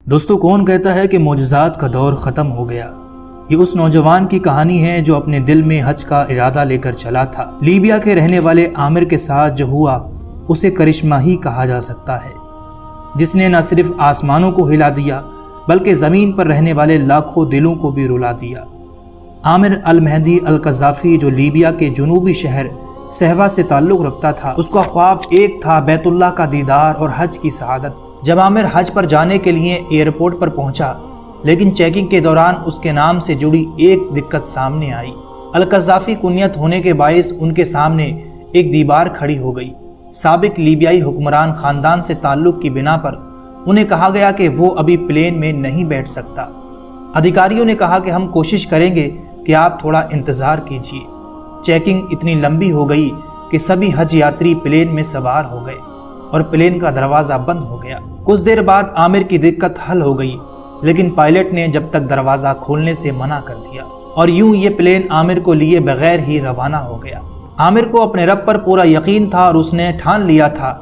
دوستو، کون کہتا ہے کہ معجزات کا دور ختم ہو گیا؟ یہ اس نوجوان کی کہانی ہے جو اپنے دل میں حج کا ارادہ لے کر چلا تھا۔ لیبیا کے رہنے والے عامر کے ساتھ جو ہوا اسے کرشمہ ہی کہا جا سکتا ہے، جس نے نہ صرف آسمانوں کو ہلا دیا بلکہ زمین پر رہنے والے لاکھوں دلوں کو بھی رلا دیا۔ عامر المہدی القذافی، جو لیبیا کے جنوبی شہر صہوا سے تعلق رکھتا تھا، اس کا خواب ایک تھا، بیت اللہ کا دیدار اور حج کی سعادت۔ جب عامر حج پر جانے کے لیے ایئرپورٹ پر پہنچا، لیکن چیکنگ کے دوران اس کے نام سے جڑی ایک دقت سامنے آئی۔ القذافی کنیت ہونے کے باعث ان کے سامنے ایک دیوار کھڑی ہو گئی۔ سابق لیبیائی حکمران خاندان سے تعلق کی بنا پر انہیں کہا گیا کہ وہ ابھی پلین میں نہیں بیٹھ سکتا۔ ادھیکاریوں نے کہا کہ ہم کوشش کریں گے کہ آپ تھوڑا انتظار کیجیے۔ چیکنگ اتنی لمبی ہو گئی کہ سبھی حج یاتری پلین میں سوار ہو گئے اور پلین کا دروازہ بند ہو گیا۔ کچھ دیر بعد عامر کی دقت حل ہو گئی، لیکن پائلٹ نے جب تک دروازہ کھولنے سے منع کر دیا اور یوں یہ پلین عامر کو لیے بغیر ہی روانہ ہو گیا۔ عامر کو اپنے رب پر پورا یقین تھا اور اس نے ٹھان لیا تھا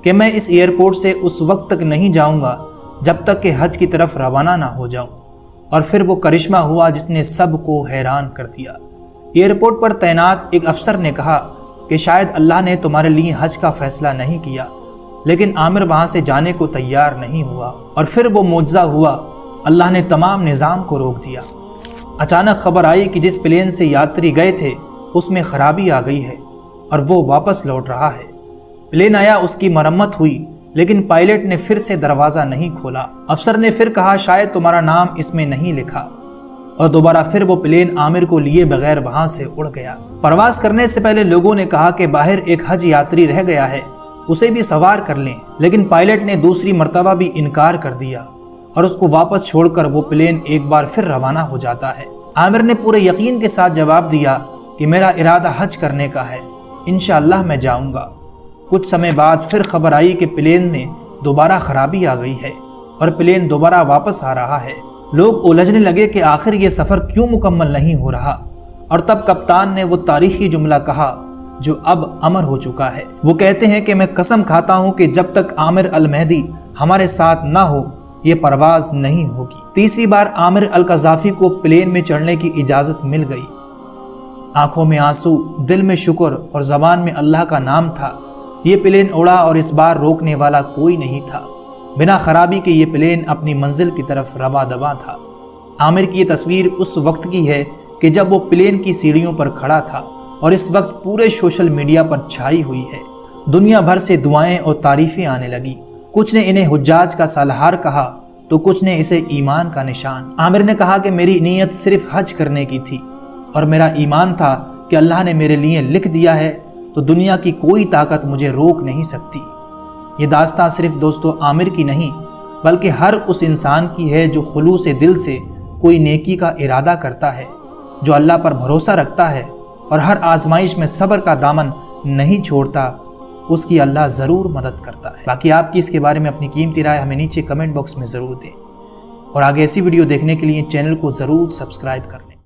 کہ میں اس ایئرپورٹ سے اس وقت تک نہیں جاؤں گا جب تک کہ حج کی طرف روانہ نہ ہو جاؤں۔ اور پھر وہ کرشمہ ہوا جس نے سب کو حیران کر دیا۔ ایئرپورٹ پر تعینات ایک افسر نے کہا کہ شاید اللہ نے تمہارے لیے حج کا فیصلہ نہیں کیا، لیکن عامر وہاں سے جانے کو تیار نہیں ہوا۔ اور پھر وہ معجزہ ہوا، اللہ نے تمام نظام کو روک دیا۔ اچانک خبر آئی کہ جس پلین سے یاتری گئے تھے اس میں خرابی آ گئی ہے اور وہ واپس لوٹ رہا ہے۔ پلین آیا، اس کی مرمت ہوئی، لیکن پائلٹ نے پھر سے دروازہ نہیں کھولا۔ افسر نے پھر کہا شاید تمہارا نام اس میں نہیں لکھا، اور دوبارہ پھر وہ پلین عامر کو لیے بغیر وہاں سے اڑ گیا۔ پرواز کرنے سے پہلے لوگوں نے کہا کہ باہر ایک حج یاتری رہ گیا ہے، اسے بھی سوار کر لیں، لیکن پائلٹ نے دوسری مرتبہ بھی انکار کر دیا اور اس کو واپس چھوڑ کر وہ پلین ایک بار پھر روانہ ہو جاتا ہے۔ عامر نے پورے یقین کے ساتھ جواب دیا کہ میرا ارادہ حج کرنے کا ہے، انشاءاللہ میں جاؤں گا۔ کچھ سمے بعد پھر خبر آئی کہ پلین میں دوبارہ خرابی آ گئی ہے اور پلین دوبارہ واپس آ رہا ہے۔ لوگ الجھنے لگے کہ آخر یہ سفر کیوں مکمل نہیں ہو رہا، اور تب کپتان نے وہ تاریخی جملہ کہا جو اب امر ہو چکا ہے۔ وہ کہتے ہیں کہ میں قسم کھاتا ہوں کہ جب تک عامر المہدی ہمارے ساتھ نہ ہو یہ پرواز نہیں ہوگی۔ تیسری بار عامر القذافی کو پلین میں چڑھنے کی اجازت مل گئی۔ آنکھوں میں آنسو، دل میں شکر اور زبان میں اللہ کا نام تھا۔ یہ پلین اڑا اور اس بار روکنے والا کوئی نہیں تھا۔ بنا خرابی کے یہ پلین اپنی منزل کی طرف رواں دواں تھا۔ عامر کی یہ تصویر اس وقت کی ہے کہ جب وہ پلین کی سیڑھیوں پر کھڑا تھا اور اس وقت پورے سوشل میڈیا پر چھائی ہوئی ہے۔ دنیا بھر سے دعائیں اور تعریفیں آنے لگیں۔ کچھ نے انہیں حجاج کا سالہار کہا تو کچھ نے اسے ایمان کا نشان۔ عامر نے کہا کہ میری نیت صرف حج کرنے کی تھی اور میرا ایمان تھا کہ اللہ نے میرے لیے لکھ دیا ہے تو دنیا کی کوئی طاقت مجھے روک نہیں سکتی۔ یہ داستان صرف دوستو عامر کی نہیں بلکہ ہر اس انسان کی ہے جو خلوص دل سے کوئی نیکی کا ارادہ کرتا ہے، جو اللہ پر بھروسہ رکھتا ہے اور ہر آزمائش میں صبر کا دامن نہیں چھوڑتا، اس کی اللہ ضرور مدد کرتا ہے۔ باقی آپ کی اس کے بارے میں اپنی قیمتی رائے ہمیں نیچے کمنٹ باکس میں ضرور دیں، اور آگے ایسی ویڈیو دیکھنے کے لیے چینل کو ضرور سبسکرائب کر لیں۔